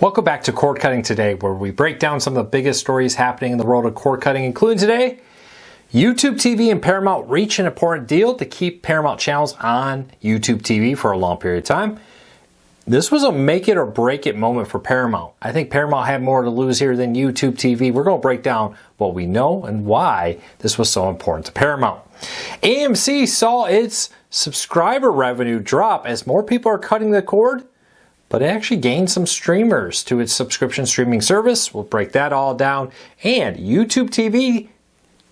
Welcome back to Cord Cutting Today, where we break down some of the biggest stories happening in the world of cord cutting, including today, YouTube TV and Paramount reach an important deal to keep Paramount channels on YouTube TV for a long period of time. This was a make it or break it moment for Paramount. I think Paramount had more to lose here than YouTube TV. We're going to break down what we know and why this was so important to Paramount. AMC saw its subscriber revenue drop as more people are cutting the cord, but it actually gained some streamers to its subscription streaming service. We'll break that all down. And YouTube TV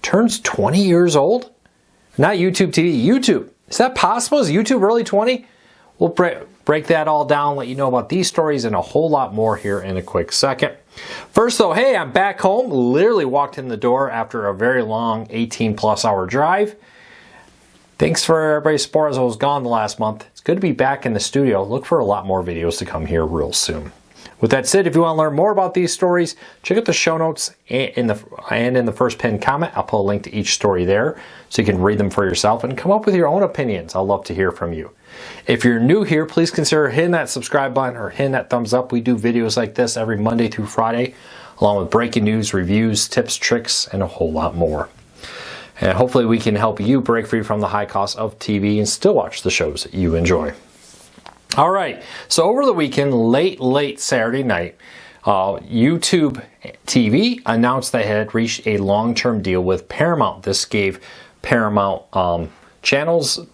turns 20 years old? Not YouTube TV, YouTube. Is that possible? Is YouTube really 20? We'll break that all down, let you know about these stories and a whole lot more here in a quick second. First though, hey, I'm back home. Literally walked in the door after a very long 18+ hour drive. Thanks for everybody's support as I was gone the last month. It's good to be back in the studio. Look for a lot more videos to come here real soon. With that said, if you want to learn more about these stories, check out the show notes and in the first pinned comment. I'll put a link to each story there so you can read them for yourself and come up with your own opinions. I'd love to hear from you. If you're new here, please consider hitting that subscribe button or hitting that thumbs up. We do videos like this every Monday through Friday, along with breaking news, reviews, tips, tricks, and a whole lot more. And hopefully we can help you break free from the high cost of TV and still watch the shows that you enjoy. All right, so over the weekend, late Saturday night, YouTube TV announced they had reached a long-term deal with Paramount. This gave Paramount channels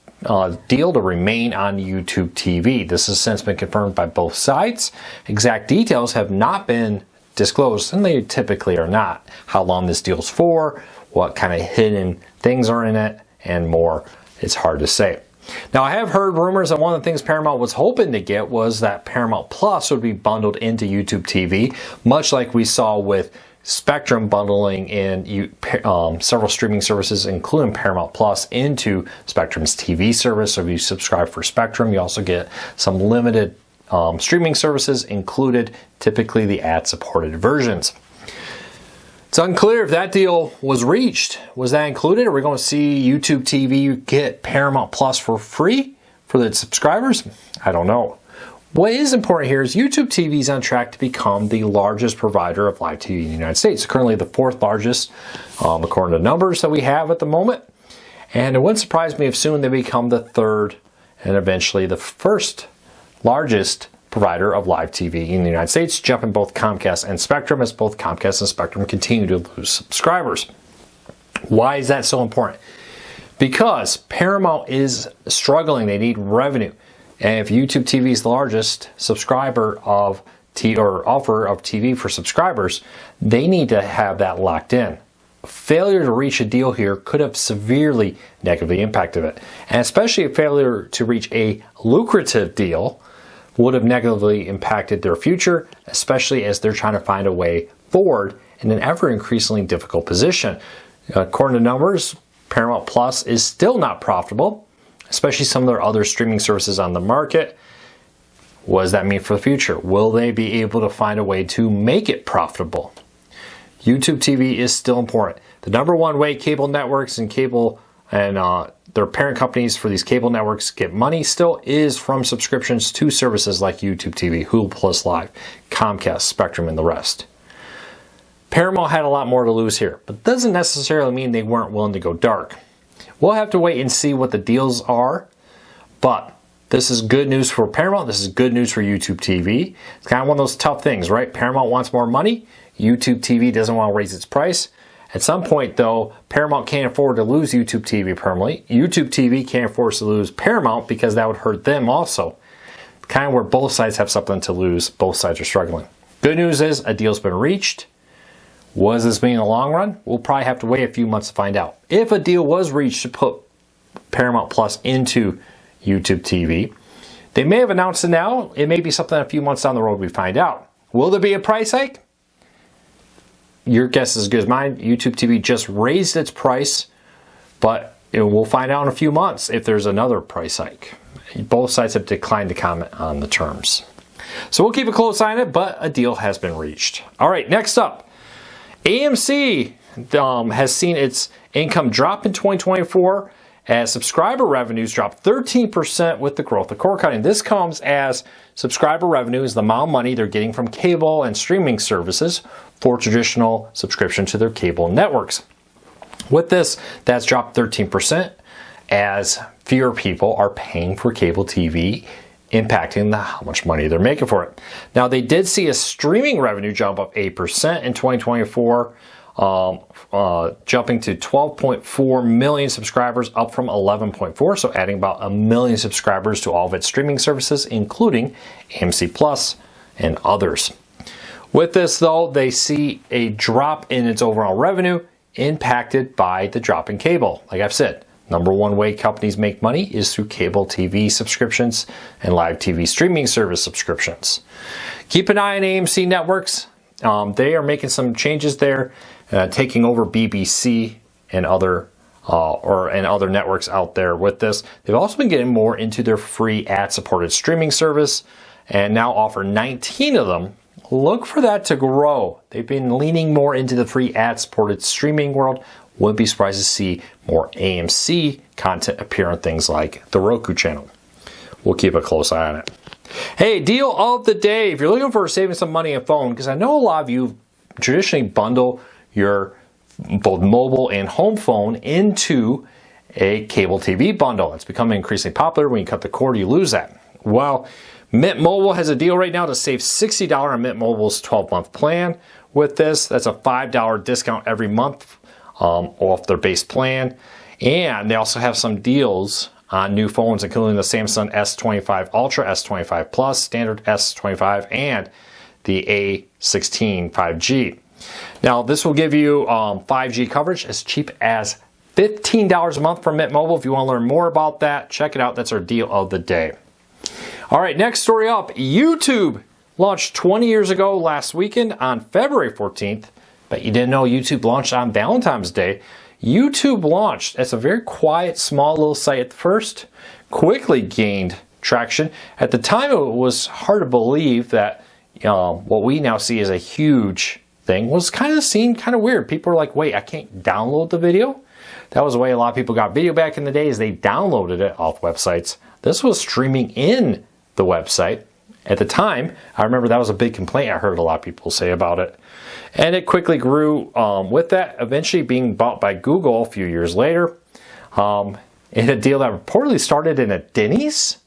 deal to remain on YouTube TV. This has since been confirmed by both sides. Exact details have not been disclosed, and they typically are not. How long this deal's for, what kind of hidden things are in it, and more. It's hard to say. Now, I have heard rumors that one of the things Paramount was hoping to get was that Paramount Plus would be bundled into YouTube TV, much like we saw with Spectrum bundling in several streaming services, including Paramount Plus, into Spectrum's TV service. So if you subscribe for Spectrum, you also get some limited streaming services included, typically the ad-supported versions. It's unclear if that deal was reached. Was that included? Are we going to see YouTube TV get Paramount Plus for free for the subscribers? I don't know. What is important here is YouTube TV is on track to become the largest provider of live TV in the United States. It's currently the 4th largest, according to numbers that we have at the moment. And it wouldn't surprise me if soon they become the 3rd and eventually the 1st largest provider of live TV in the United States, jumping both Comcast and Spectrum, as both Comcast and Spectrum continue to lose subscribers. Why is that so important? Because Paramount is struggling. They need revenue. And if YouTube TV is the largest subscriber of offer of TV for subscribers, they need to have that locked in. Failure to reach a deal here could have severely negatively impacted it. And especially a failure to reach a lucrative deal would have negatively impacted their future, especially as they're trying to find a way forward in an ever increasingly difficult position. According to numbers, Paramount Plus is still not profitable, especially some of their other streaming services on the market. What does that mean for the future? Will they be able to find a way to make it profitable? YouTube TV is still important. The number one way cable networks and their parent companies for these cable networks get money still is from subscriptions to services like YouTube TV, Hulu Plus Live, Comcast, Spectrum, and the rest. Paramount had a lot more to lose here, but doesn't necessarily mean they weren't willing to go dark. We'll have to wait and see what the deals are, but this is good news for Paramount. This is good news for YouTube TV. It's kind of one of those tough things, right? Paramount wants more money. YouTube TV doesn't want to raise its price. At some point, though, Paramount can't afford to lose YouTube TV permanently. YouTube TV can't afford to lose Paramount because that would hurt them also. Kind of where both sides have something to lose. Both sides are struggling. Good news is a deal's been reached. What does this mean in the long run? We'll probably have to wait a few months to find out. If a deal was reached to put Paramount Plus into YouTube TV, they may have announced it now. It may be something a few months down the road we find out. Will there be a price hike? Your guess is as good as mine. YouTube TV just raised its price, but we'll find out in a few months if there's another price hike. Both sides have declined to comment on the terms. So we'll keep a close eye on it, but a deal has been reached. All right, next up, AMC has seen its income drop in 2024 as subscriber revenues dropped 13% with the growth of cord cutting. This comes as subscriber revenue is the amount of money they're getting from cable and streaming services for traditional subscription to their cable networks. With this, that's dropped 13% as fewer people are paying for cable TV, impacting how much money they're making for it. Now, they did see a streaming revenue jump of 8% in 2024, jumping to 12.4 million subscribers, up from 11.4, so adding about 1 million subscribers to all of its streaming services, including AMC Plus and others. With this, though, they see a drop in its overall revenue impacted by the drop in cable. Like I've said, number one way companies make money is through cable TV subscriptions and live TV streaming service subscriptions. Keep an eye on AMC networks. They are making some changes there, taking over BBC and other networks out there with this. They've also been getting more into their free ad-supported streaming service and now offer 19 of them. Look for that to grow. They've been leaning more into the free ad-supported streaming world. Wouldn't be surprised to see more AMC content appear on things like the Roku channel. We'll keep a close eye on it. Hey, deal of the day. If you're looking for saving some money on phone, because I know a lot of you traditionally bundle your both mobile and home phone into a cable TV bundle. It's becoming increasingly popular. When you cut the cord, you lose that. Well, Mint Mobile has a deal right now to save $60 on Mint Mobile's 12-month plan. With this, that's a $5 discount every month off their base plan. And they also have some deals on new phones, including the Samsung S25 Ultra, S25 Plus, standard S25, and the A16 5G. Now, this will give you 5G coverage as cheap as $15 a month from Mint Mobile. If you want to learn more about that, check it out. That's our deal of the day. All right, next story up. YouTube launched 20 years ago last weekend on February 14th. But you didn't know YouTube launched on Valentine's Day. YouTube launched as a very quiet, small little site at first, quickly gained traction. At the time, it was hard to believe that what we now see as a huge thing was kind of seen kind of weird. People were like, wait, I can't download the video? That was the way a lot of people got video back in the day, is they downloaded it off websites. This was streaming in the website. At the time, I remember that was a big complaint I heard a lot of people say about it. And it quickly grew with that, eventually being bought by Google a few years later in a deal that reportedly started in a Denny's.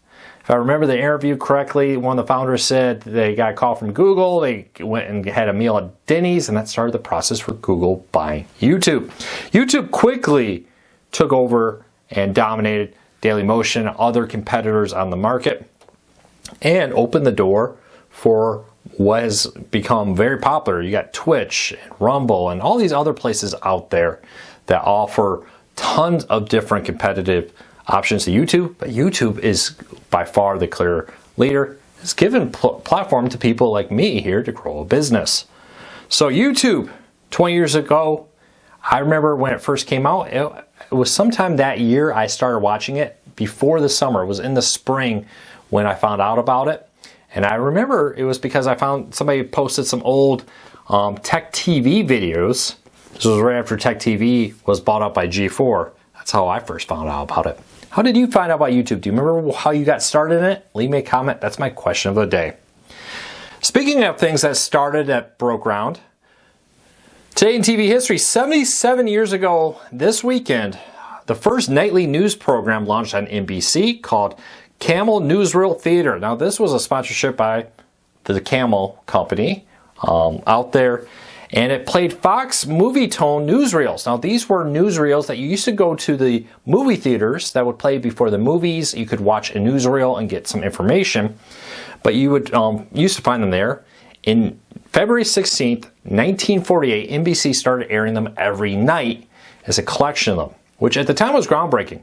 If I remember the interview correctly, one of the founders said they got a call from Google, they went and had a meal at Denny's, and that started the process for Google buying YouTube. YouTube quickly took over and dominated Dailymotion and other competitors on the market and opened the door for what has become very popular. You got Twitch and Rumble and all these other places out there that offer tons of different competitive options to YouTube, but YouTube is by far the clear leader. It's given platform to people like me here to grow a business. So YouTube, 20 years ago, I remember when it first came out, it was sometime that year I started watching it before the summer. It was in the spring when I found out about it. And I remember it was because I found somebody posted some old Tech TV videos. This was right after Tech TV was bought up by G4. That's how I first found out about it. How did you find out about YouTube? Do you remember how you got started in it? Leave me a comment. That's my question of the day. Speaking of things that started that broke ground, today in TV history, 77 years ago this weekend, the first nightly news program launched on NBC called Camel Newsreel Theater. Now, this was a sponsorship by the Camel Company out there, and it played Fox movie tone newsreels. Now, these were newsreels that you used to go to the movie theaters that would play before the movies. You could watch a newsreel and get some information, but you would used to find them there. In February 16th, 1948, NBC started airing them every night as a collection of them, which at the time was groundbreaking.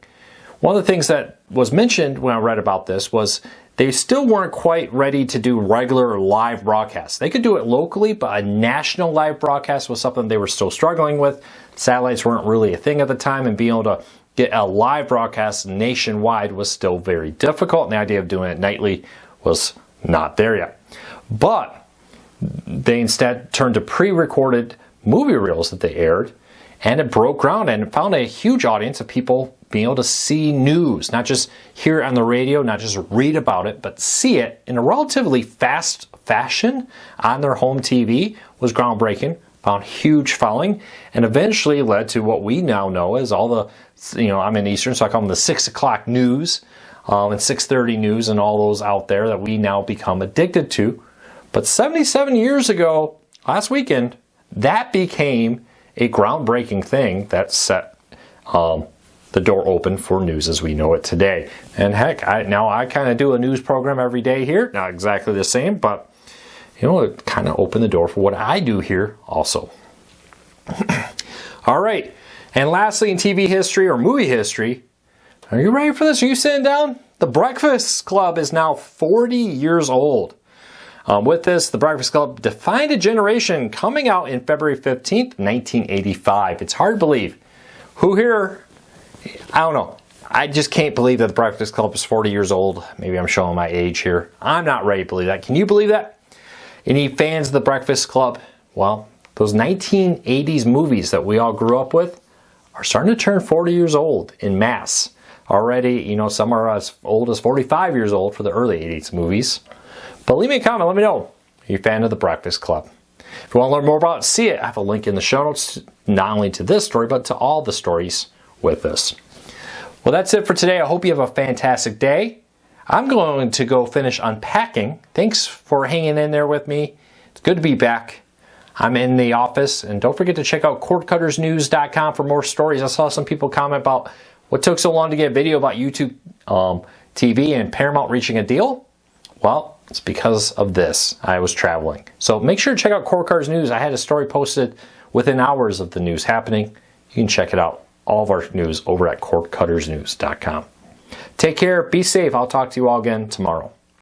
One of the things that was mentioned when I read about this was they still weren't quite ready to do regular live broadcasts. They could do it locally, but a national live broadcast was something they were still struggling with. Satellites weren't really a thing at the time, and being able to get a live broadcast nationwide was still very difficult, and the idea of doing it nightly was not there yet. But they instead turned to pre-recorded movie reels that they aired, and it broke ground and it found a huge audience of people being able to see news, not just hear it on the radio, not just read about it, but see it in a relatively fast fashion on their home TV was groundbreaking, found huge following, and eventually led to what we now know as all the, I'm in Eastern, so I call them the 6 o'clock news and 6:30 news and all those out there that we now become addicted to. But 77 years ago, last weekend, that became a groundbreaking thing that set the door open for news as we know it today. And heck, I kind of do a news program every day here. Not exactly the same, but it kind of opened the door for what I do here also. All right. And lastly, in TV history or movie history, are you ready for this? Are you sitting down? The Breakfast Club is now 40 years old. With this, The Breakfast Club defined a generation, coming out in February 15th, 1985. It's hard to believe. Who here? I don't know. I just can't believe that The Breakfast Club is 40 years old. Maybe I'm showing my age here. I'm not ready to believe that. Can you believe that? Any fans of The Breakfast Club? Well, those 1980s movies that we all grew up with are starting to turn 40 years old in mass. Already, some are as old as 45 years old for the early 80s movies. But leave me a comment, let me know. Are you a fan of The Breakfast Club? If you want to learn more about it, see it. I have a link in the show notes, not only to this story, but to all the stories with this. Well, that's it for today. I hope you have a fantastic day. I'm going to go finish unpacking. Thanks for hanging in there with me. It's good to be back. I'm in the office, and don't forget to check out cordcuttersnews.com for more stories. I saw some people comment about what took so long to get a video about YouTube TV and Paramount reaching a deal. Well, it's because of this. I was traveling. So make sure to check out Cord Cutters News. I had a story posted within hours of the news happening. You can check it out. All of our news over at cordcuttersnews.com. Take care. Be safe. I'll talk to you all again tomorrow.